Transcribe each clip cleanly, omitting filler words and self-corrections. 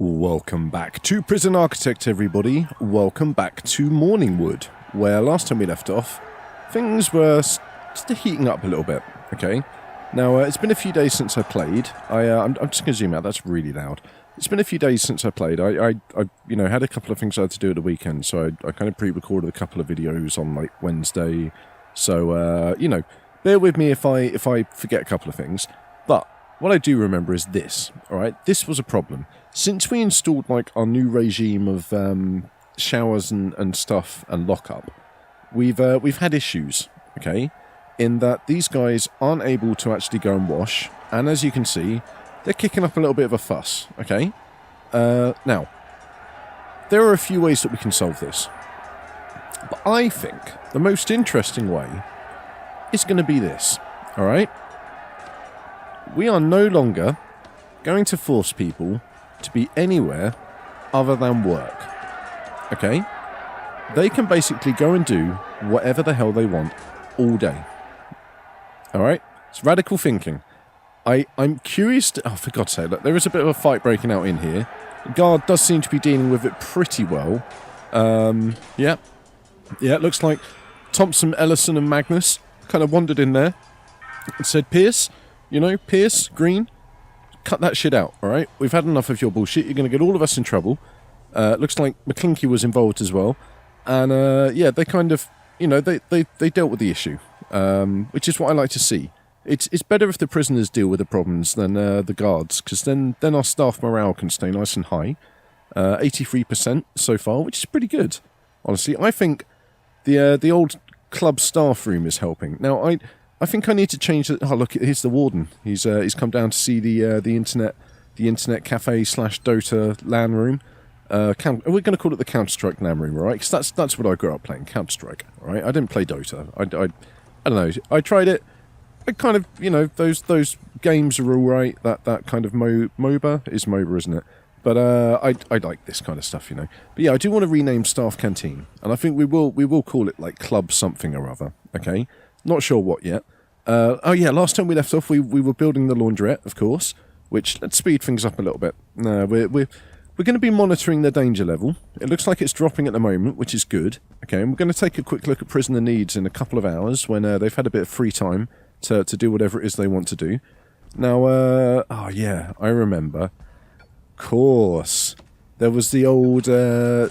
Welcome back to Prison Architect, everybody. Welcome back to Morningwood, where last time we left off, things were just heating up a little bit, okay? Now, it's been a few days since I played. I'm just going to zoom out, that's really loud. It's been a few days since I played. I had a couple of things I had to do at the weekend, so I kind of pre-recorded a couple of videos on, like, Wednesday. So, bear with me if I forget a couple of things. But what I do remember is this, alright? This was a problem. Since we installed, like, our new regime of showers and stuff and lockup, we've had issues, okay? In that these guys aren't able to actually go and wash, and as you can see, they're kicking up a little bit of a fuss, okay? Now, there are a few ways that we can solve this. But I think the most interesting way is going to be this, alright? We are no longer going to force people to be anywhere other than work, okay? They can basically go and do whatever the hell they want all day, alright? It's radical thinking. I'm curious to... Oh, for God's sake, look, there is a bit of a fight breaking out in here. The guard does seem to be dealing with it pretty well. Yeah, it looks like Thompson, Ellison and Magnus kind of wandered in there and said, Pierce, Pierce, Green, cut that shit out, alright? We've had enough of your bullshit. You're going to get all of us in trouble. Looks like McClinky was involved as well. And, they kind of, they dealt with the issue, which is what I like to see. It's better if the prisoners deal with the problems than the guards, because then our staff morale can stay nice and high. 83% so far, which is pretty good, honestly. I think the old club staff room is helping. Now, I think I need to change it. Oh, look, here's the warden. He's come down to see the internet cafe / Dota LAN room. We're going to call it the Counter-Strike LAN room, right? Because that's what I grew up playing, Counter-Strike. Right? I didn't play Dota. I don't know. I tried it. I kind of, those games are all right. That kind of MOBA is MOBA, isn't it? But I like this kind of stuff, But yeah, I do want to rename Staff Canteen, and I think we will call it like Club something or other. Okay, not sure what yet. Oh yeah, last time we left off, we were building the laundrette, of course. Which, let's speed things up a little bit. We're going to be monitoring the danger level. It looks like it's dropping at the moment, which is good. Okay, and we're going to take a quick look at prisoner needs in a couple of hours when they've had a bit of free time to do whatever it is they want to do. Now, oh yeah, I remember. Of course. There was the old, ooh,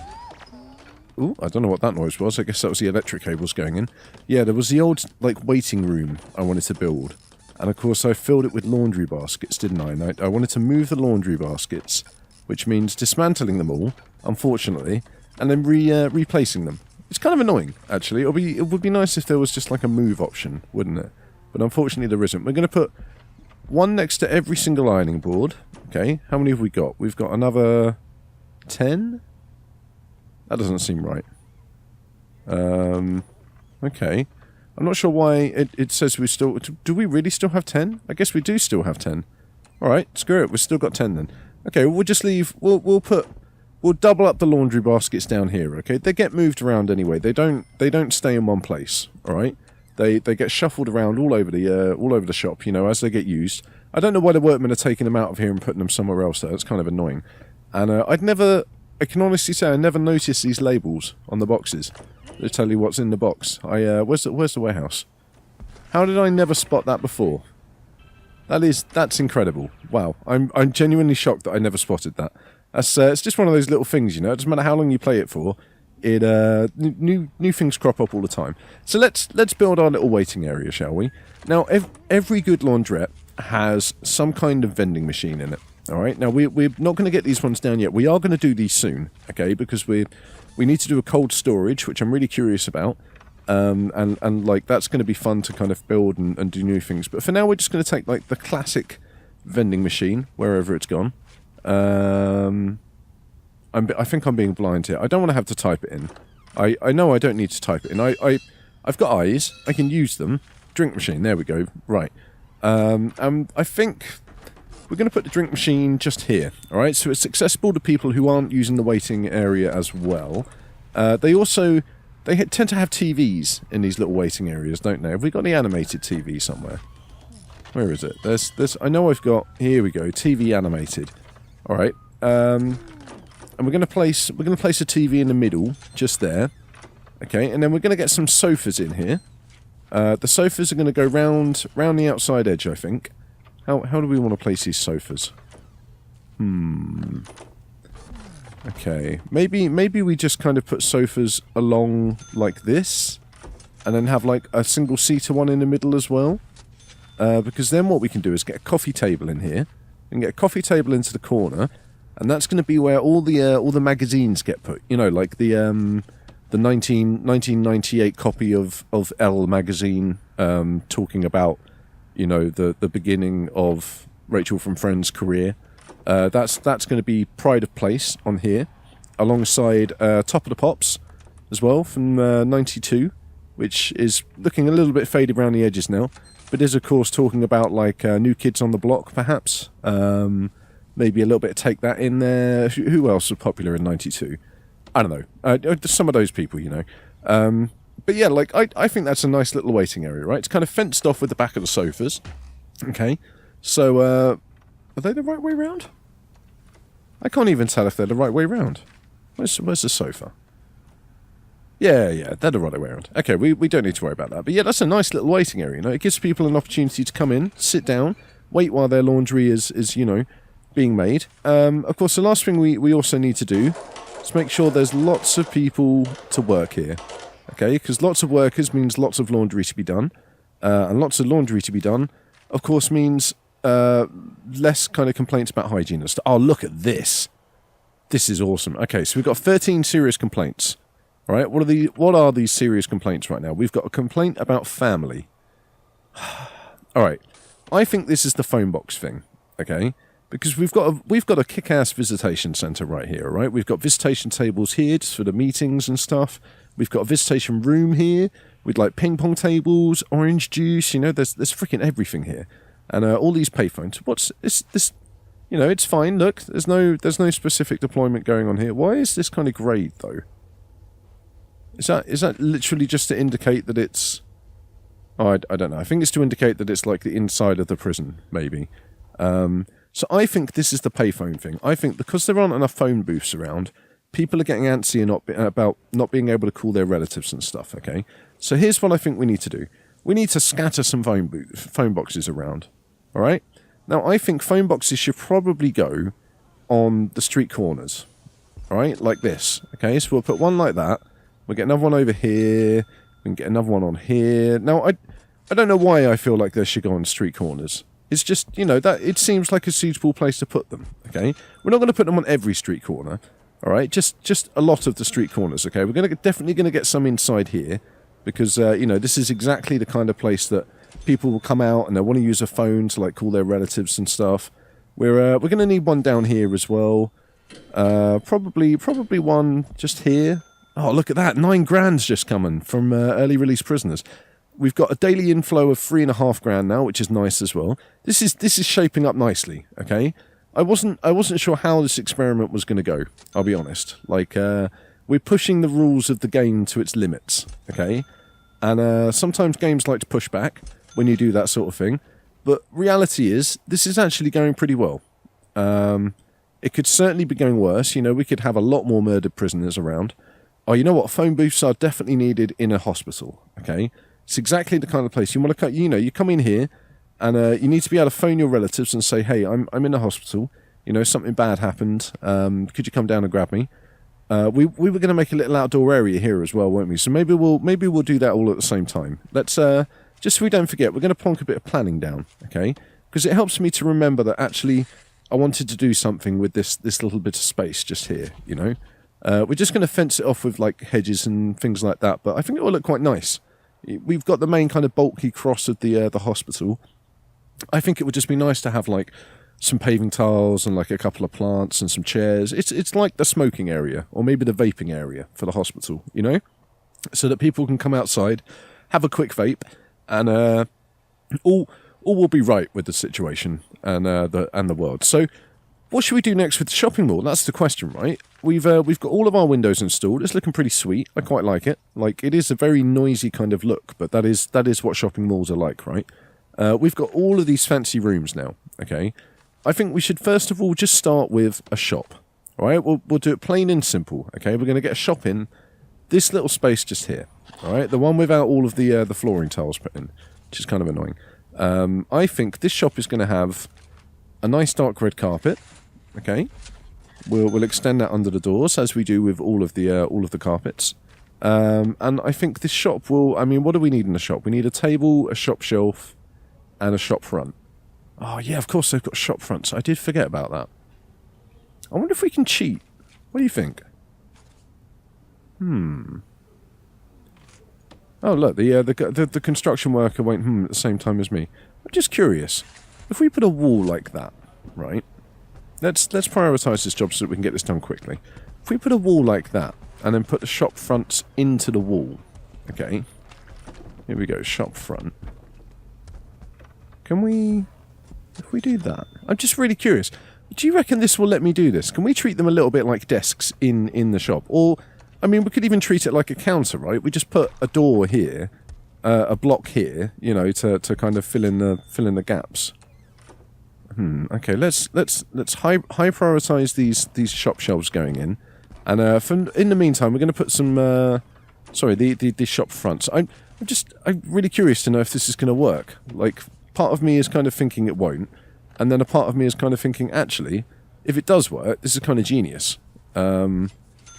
I don't know what that noise was. I guess that was the electric cables going in. Yeah, there was the old, like, waiting room I wanted to build. And of course I filled it with laundry baskets, didn't I? And I wanted to move the laundry baskets, which means dismantling them all, unfortunately, and then replacing them. It's kind of annoying, actually. It would be nice if there was just like a move option, wouldn't it? But unfortunately there isn't. We're going to put one next to every single ironing board. Okay, how many have we got? We've got another 10? That doesn't seem right. Okay. I'm not sure why it says we still... Do we really still have 10? I guess we do still have 10. Alright, screw it. We've still got 10 then. Okay, we'll just leave... We'll double up the laundry baskets down here, okay? They get moved around anyway. They don't stay in one place, alright? They get shuffled around all over the shop, as they get used. I don't know why the workmen are taking them out of here and putting them somewhere else, though. It's kind of annoying. And I can honestly say I never noticed these labels on the boxes. They tell you what's in the box. Where's the warehouse? How did I never spot that before? That's incredible. Wow, I'm genuinely shocked that I never spotted that. That's it's just one of those little things, It doesn't matter how long you play it for. New things crop up all the time. So let's build our little waiting area, shall we? Now, every good laundrette has some kind of vending machine in it. All right. Now we're not going to get these ones down yet. We are going to do these soon, okay? Because we need to do a cold storage, which I'm really curious about. And like that's going to be fun to kind of build and do new things. But for now, we're just going to take like the classic vending machine wherever it's gone. I think I'm being blind here. I don't want to have to type it in. I know I don't need to type it in. I've got eyes. I can use them. Drink machine. There we go. Right. I think we're going to put the drink machine just here. All right. So it's accessible to people who aren't using the waiting area as well. They tend to have TVs in these little waiting areas, don't they? Have we got the animated TV somewhere? Where is it? There's. I know I've got. Here we go. TV animated. All right. And we're going to place a TV in the middle, just there. Okay, and then we're going to get some sofas in here. The sofas are going to go round the outside edge, I think. How do we want to place these sofas? Okay, maybe we just kind of put sofas along like this, and then have like a single-seater one in the middle as well. Because then what we can do is get a coffee table in here, and get a coffee table into the corner, and that's going to be where all the magazines get put. You know, like the 1998 copy of Elle magazine, talking about, you know, the beginning of Rachel from Friends' career. That's going to be pride of place on here, alongside Top of the Pops as well from 92, which is looking a little bit faded around the edges now, but is of course talking about like New Kids on the Block, perhaps. Maybe a little bit of Take That in there. Who else was popular in 92? I don't know. Some of those people, you know. But yeah, like I think that's a nice little waiting area, right? It's kind of fenced off with the back of the sofas. Okay, so are they the right way round? I can't even tell if they're the right way round. Where's the sofa? Yeah, they're the right way around. Okay, we don't need to worry about that. But yeah, that's a nice little waiting area, you know. It gives people an opportunity to come in, sit down, wait while their laundry is you know, being made. Of course, the last thing we also need to do is make sure there's lots of people to work here. Okay, because lots of workers means lots of laundry to be done. And lots of laundry to be done, of course, means less kind of complaints about hygiene and stuff. Oh, look at this. This is awesome. Okay, so we've got 13 serious complaints. All right, what are these serious complaints right now? We've got a complaint about family. All right, I think this is the phone box thing, okay? Because we've got a kick-ass visitation centre right here, right? We've got visitation tables here just for the meetings and stuff. We've got a visitation room here with like ping pong tables, orange juice. You know, there's freaking everything here, and all these payphones. What's this? You know, it's fine. Look, there's no specific deployment going on here. Why is this kind of grey though? Is that literally just to indicate that it's? Oh, I don't know. I think it's to indicate that it's like the inside of the prison, maybe. So I think this is the payphone thing. I think because there aren't enough phone booths around, people are getting antsy about not being able to call their relatives and stuff, okay? So here's what I think we need to do. We need to scatter some phone boxes around, all right? Now, I think phone boxes should probably go on the street corners, all right? Like this, okay? So we'll put one like that. We'll get another one over here. We can get another one on here. Now, I don't know why I feel like they should go on street corners. It's just, you know, that it seems like a suitable place to put them, okay? We're not going to put them on every street corner, all right? Just a lot of the street corners, okay? We're definitely going to get some inside here because, you know, this is exactly the kind of place that people will come out and they want to use a phone to, like, call their relatives and stuff. We're going to need one down here as well. Probably one just here. Oh, look at that. 9 grand's just coming from early release prisoners. We've got a daily inflow of 3.5 grand now, which is nice as well. This is shaping up nicely, okay? I wasn't sure how this experiment was going to go, I'll be honest. Like, we're pushing the rules of the game to its limits, okay? And sometimes games like to push back when you do that sort of thing. But reality is, this is actually going pretty well. It could certainly be going worse. You know, we could have a lot more murdered prisoners around. Oh, you know what? Phone booths are definitely needed in a hospital, okay? It's exactly the kind of place you want to, you know, you come in here and you need to be able to phone your relatives and say, hey, I'm in a hospital. You know, something bad happened. Could you come down and grab me? We were going to make a little outdoor area here as well, weren't we? So maybe we'll do that all at the same time. Let's just so we don't forget, we're going to plonk a bit of planning down, okay? Because it helps me to remember that actually I wanted to do something with this little bit of space just here, you know? We're just going to fence it off with like hedges and things like that, but I think it will look quite nice. We've got the main kind of bulky cross of the hospital. I think it would just be nice to have like some paving tiles and like a couple of plants and some chairs. It's like the smoking area or maybe the vaping area for the hospital, you know, so that people can come outside, have a quick vape, and all will be right with the situation and the world. So, what should we do next with the shopping mall? That's the question, right? We've got all of our windows installed. It's looking pretty sweet. I quite like it. Like, it is a very noisy kind of look, but that is what shopping malls are like, right? We've got all of these fancy rooms now, okay? I think we should first of all just start with a shop. All right, we'll do it plain and simple. Okay, we're going to get a shop in this little space just here. All right, the one without all of the flooring tiles put in, which is kind of annoying. I think this shop is going to have a nice dark red carpet. Okay, we'll extend that under the doors as we do with all of the carpets. And I think this shop will. I mean, what do we need in the shop? We need a table, a shop shelf, and a shop front. Oh yeah, of course they've got shop fronts. I did forget about that. I wonder if we can cheat. What do you think? Oh look, the construction worker went at the same time as me. I'm just curious. If we put a wall like that, right? Let's prioritise this job so that we can get this done quickly. If we put a wall like that and then put the shop fronts into the wall, okay? Here we go, shop front. Can we? If we do that, I'm just really curious. Do you reckon this will let me do this? Can we treat them a little bit like desks in the shop, or? I mean, we could even treat it like a counter, right? We just put a door here, a block here, you know, to kind of fill in the gaps. Okay, let's high prioritize these shop shelves going in, and in the meantime, we're going to put some the shop fronts. I'm really curious to know if this is going to work. Like, part of me is kind of thinking it won't, and then a part of me is kind of thinking, actually, if it does work, this is kind of genius.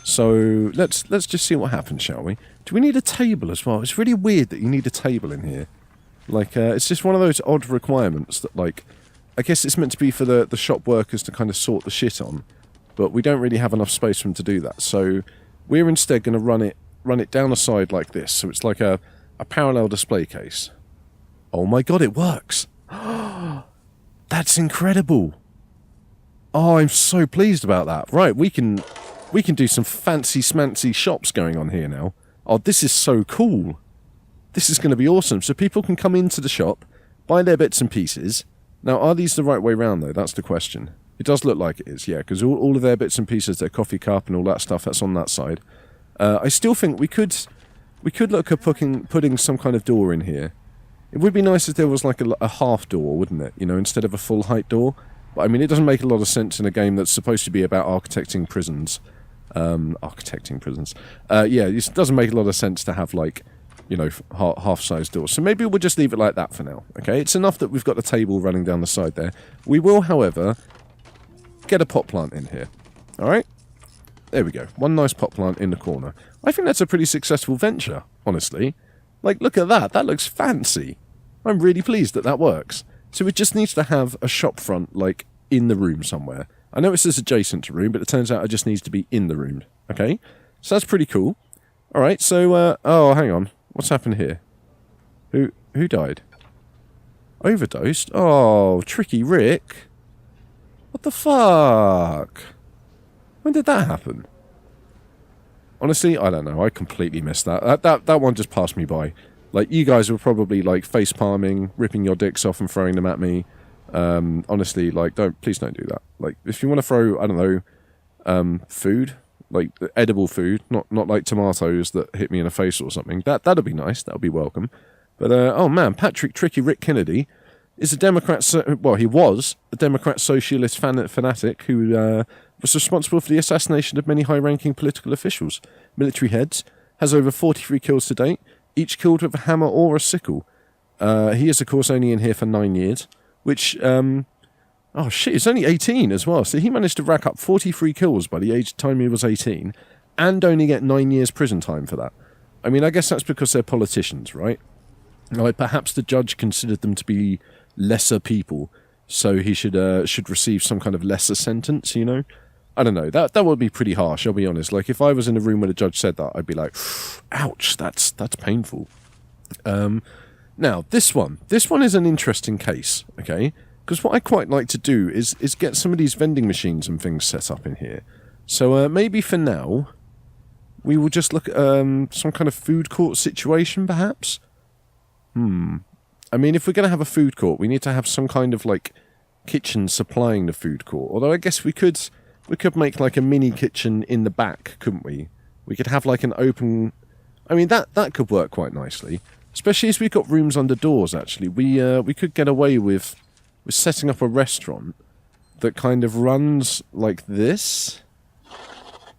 So let's just see what happens, shall we? Do we need a table as well? It's really weird that you need a table in here. Like, it's just one of those odd requirements that, like, I guess it's meant to be for the shop workers to kind of sort the shit on, but we don't really have enough space for them to do that. So we're instead going to run it down the side like this. So it's like a parallel display case. Oh my god, it works! That's incredible! Oh, I'm so pleased about that. Right, we can do some fancy smancy shops going on here now. Oh, this is so cool. This is going to be awesome. So people can come into the shop, buy their bits and pieces. Now, are these the right way round, though? That's the question. It does look like it is, yeah, because all of their bits and pieces, their coffee cup and all that stuff, that's on that side. I still think we could look at putting some kind of door in here. It would be nice if there was like a half door, wouldn't it? You know, instead of a full height door. But I mean, it doesn't make a lot of sense in a game that's supposed to be about architecting prisons. Yeah, it doesn't make a lot of sense to have, like, you know, half-sized doors. So maybe we'll just leave it like that for now, okay? It's enough that we've got the table running down the side there. We will, however, get a pot plant in here, all right? There we go. One nice pot plant in the corner. I think that's a pretty successful venture, honestly. Like, look at that. That looks fancy. I'm really pleased that works. So it just needs to have a shop front, like, in the room somewhere. I know it says adjacent to room, but it turns out it just needs to be in the room. Okay? So that's pretty cool. Alright, so, oh, hang on. What's happened here? Who died? Overdosed? Oh, Tricky Rick. What the fuck? When did that happen? Honestly, I don't know. I completely missed that. That one just passed me by. Like, you guys were probably, like, face palming, ripping your dicks off and throwing them at me. Honestly, like, please don't do that. Like, if you want to throw, I don't know, food, like edible food, not like tomatoes that hit me in the face or something, that'd be nice. That'd be welcome. But oh man, Patrick Tricky Rick Kennedy is a Democrat. Well, he was a Democrat socialist fanatic who was responsible for the assassination of many high-ranking political officials, military heads. Has over 43 kills to date, each killed with a hammer or a sickle. He is, of course, only in here for 9 years. Which, oh shit, it's only 18 as well. So he managed to rack up 43 kills by the time he was 18, and only get 9 years prison time for that. I mean, I guess that's because they're politicians, right? Like, perhaps the judge considered them to be lesser people, so he should receive some kind of lesser sentence, you know? I don't know, that would be pretty harsh, I'll be honest. Like, if I was in a room where the judge said that, I'd be like, ouch, that's painful. Now, this one is an interesting case, okay? Because what I quite like to do is get some of these vending machines and things set up in here. So maybe for now, we will just look at some kind of food court situation, perhaps? I mean, if we're going to have a food court, we need to have some kind of, like, kitchen supplying the food court. Although I guess we could make, like, a mini kitchen in the back, couldn't we? We could have, like, an open... I mean, that could work quite nicely. Especially as we've got rooms under doors, actually. We could get away with setting up a restaurant that kind of runs like this.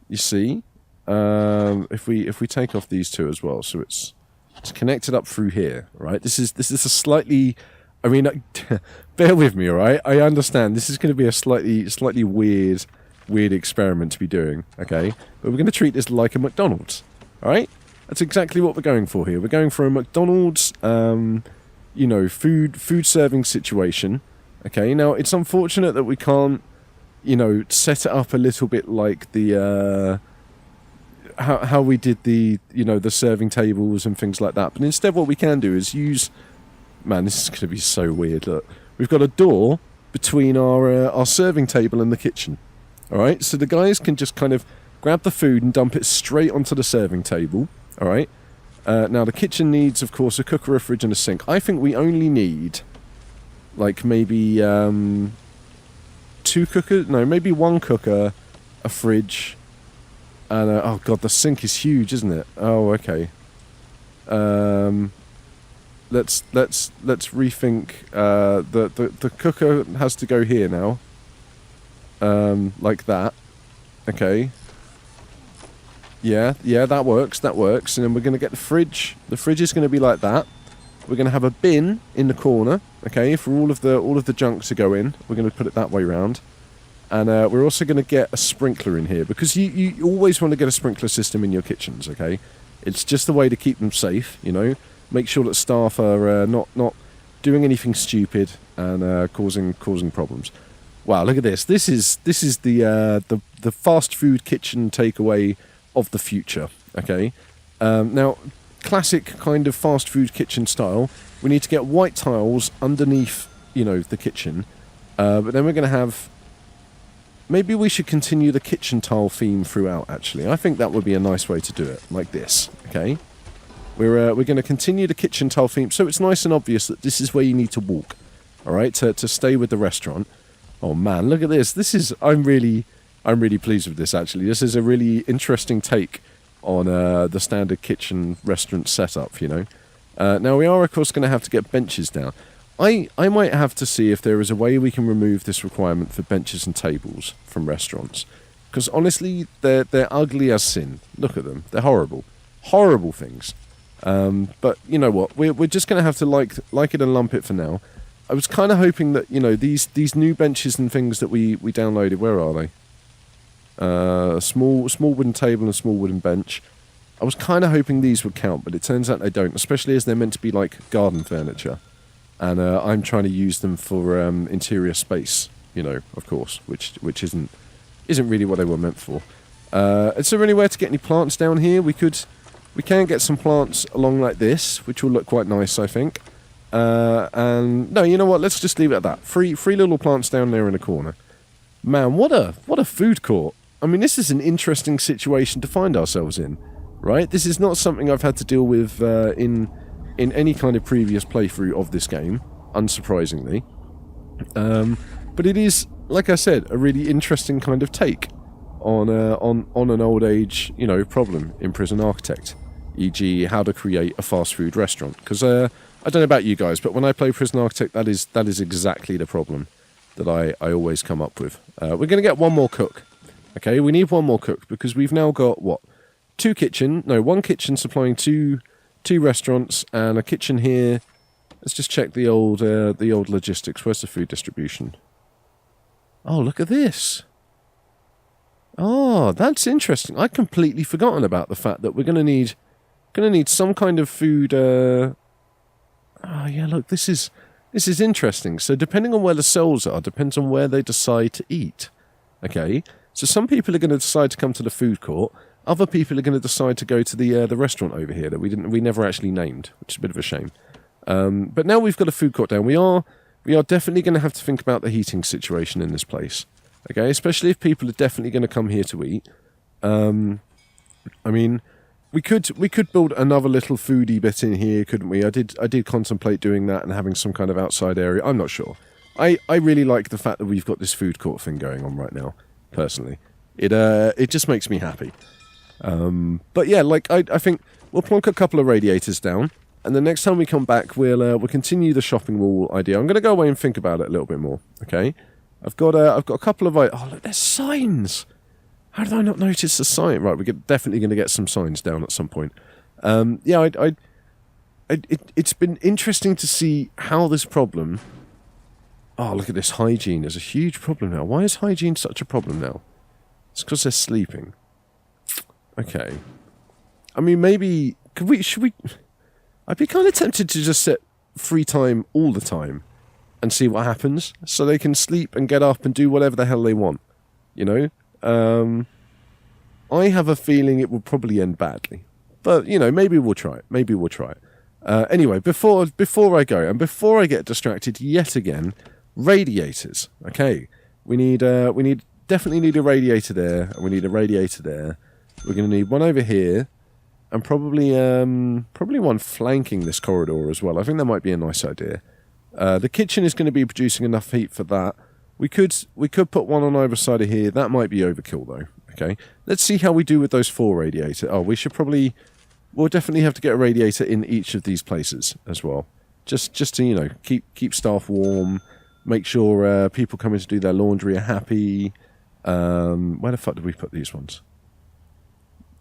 You see? If we take off these two as well, so it's connected up through here, right? This is a slightly, I mean, bear with me, all right? I understand this is going to be a slightly weird experiment to be doing, okay? But we're going to treat this like a McDonald's, all right? That's exactly what we're going for here. We're going for a McDonald's, you know, food serving situation, okay? Now, it's unfortunate that we can't, you know, set it up a little bit like the, how we did the, you know, the serving tables and things like that. But instead what we can do is use... Man, this is going to be so weird. Look, we've got a door between our serving table and the kitchen. Alright, so the guys can just kind of grab the food and dump it straight onto the serving table. Alright, now the kitchen needs, of course, a cooker, a fridge and a sink. I think we only need, like, maybe 2 cookers? No, maybe 1 cooker, a fridge... And, oh god, the sink is huge, isn't it? Oh, okay. Let's rethink. The cooker has to go here now. Like that. Okay. Yeah, that works. And then we're gonna get the fridge. The fridge is gonna be like that. We're gonna have a bin in the corner. Okay, for all of the junk to go in. We're gonna put it that way round. And we're also going to get a sprinkler in here, because you always want to get a sprinkler system in your kitchens, okay? It's just the way to keep them safe, you know? Make sure that staff are not doing anything stupid and causing problems. Wow, look at this. This is the fast food kitchen takeaway of the future, okay? Now, classic kind of fast food kitchen style, we need to get white tiles underneath, you know, the kitchen. But then we're going to have... Maybe we should continue the kitchen tile theme throughout, actually. I think that would be a nice way to do it, like this, okay? We're going to continue the kitchen tile theme, so it's nice and obvious that this is where you need to walk, all right, to stay with the restaurant. Oh, man, look at this. This is... I'm really pleased with this, actually. This is a really interesting take on the standard kitchen restaurant setup, you know? Now, we are, of course, going to have to get benches down. I might have to see if there is a way we can remove this requirement for benches and tables from restaurants. Because honestly, they're ugly as sin. Look at them. They're horrible. Horrible things. But you know what? We're just going to have to like it and lump it for now. I was kind of hoping that, you know, these new benches and things that we downloaded, where are they? A small wooden table and a small wooden bench. I was kind of hoping these would count, but it turns out they don't, especially as they're meant to be like garden furniture. And I'm trying to use them for interior space, you know, of course, which isn't really what they were meant for. Is there anywhere to get any plants down here? We can get some plants along like this, which will look quite nice, I think. And no, you know what? Let's just leave it at that. Three little plants down there in a corner. Man, what a food court. I mean, this is an interesting situation to find ourselves in, right? This is not something I've had to deal with in any kind of previous playthrough of this game, unsurprisingly. But it is, like I said, a really interesting kind of take on an old age, you know, problem in Prison Architect, e.g. how to create a fast food restaurant. Because I don't know about you guys, but when I play Prison Architect, that is exactly the problem that I always come up with. We're going to get one more cook. Okay, we need one more cook, because we've now got, what, one kitchen supplying two restaurants and a kitchen here. Let's just check the old logistics. Where's the food distribution? Oh, look at this. Oh, that's interesting. I'd completely forgotten about the fact that we're going to need some kind of food. Oh yeah, look, this is interesting. So depending on where the cells are, depends on where they decide to eat. Okay, so some people are going to decide to come to the food court. Other people are going to decide to go to the restaurant over here that we never actually named, which is a bit of a shame. But now we've got a food court down. We are definitely going to have to think about the heating situation in this place. Okay, especially if people are definitely going to come here to eat. I mean, we could build another little foodie bit in here, couldn't we? I did contemplate doing that and having some kind of outside area. I'm not sure. I really like the fact that we've got this food court thing going on right now. Personally, it just makes me happy. But yeah, like I think we'll plonk a couple of radiators down, and the next time we come back, we'll continue the shopping mall idea. I'm going to go away and think about it a little bit more, okay? I've got a couple of... Oh, look, there's signs! How did I not notice the sign? Right, we're definitely going to get some signs down at some point. Yeah, it's been interesting to see how this problem... Oh, look at this. Hygiene is a huge problem now. Why is hygiene such a problem now? It's because they're sleeping. Okay. I mean, maybe... Should we... I'd be kind of tempted to just set free time all the time and see what happens, so they can sleep and get up and do whatever the hell they want. You know? I have a feeling it will probably end badly. But, you know, maybe we'll try it. Maybe we'll try it. Anyway, before I go, and before I get distracted yet again, radiators. Okay. We definitely need a radiator there, and we need a radiator there. We're going to need one over here, and probably one flanking this corridor as well. I think that might be a nice idea. The kitchen is going to be producing enough heat for that. We could put one on either side of here. That might be overkill though. Okay, let's see how we do with those 4 radiators. Oh, we'll definitely have to get a radiator in each of these places as well. Just to, you know, keep staff warm, make sure people coming to do their laundry are happy. Where the fuck did we put these ones?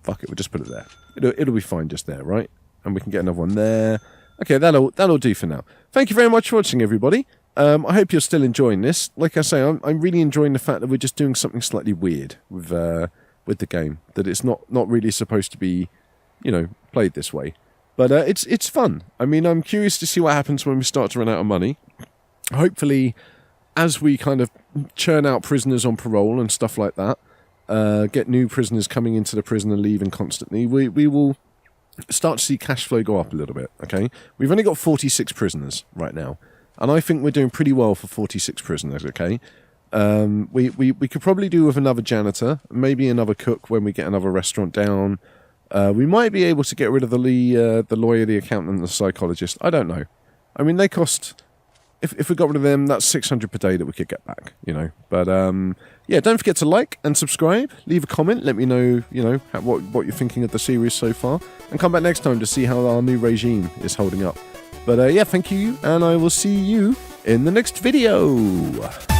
Fuck it, we'll just put it there. It'll be fine just there, right? And we can get another one there. Okay, that'll do for now. Thank you very much for watching, everybody. I hope you're still enjoying this. Like I say, I'm really enjoying the fact that we're just doing something slightly weird with the game. That it's not really supposed to be, you know, played this way. But it's fun. I mean, I'm curious to see what happens when we start to run out of money. Hopefully, as we kind of churn out prisoners on parole and stuff like that, get new prisoners coming into the prison and leaving constantly, we will start to see cash flow go up a little bit, okay? We've only got 46 prisoners right now, and I think we're doing pretty well for 46 prisoners, okay? We could probably do with another janitor, maybe another cook when we get another restaurant down. We might be able to get rid of the lawyer, the accountant, and the psychologist. I don't know. I mean, they cost... If we got rid of them, that's 600 per day that we could get back, you know. But, yeah, don't forget to like and subscribe. Leave a comment. Let me know, you know, what you're thinking of the series so far. And come back next time to see how our new regime is holding up. But, yeah, thank you, and I will see you in the next video.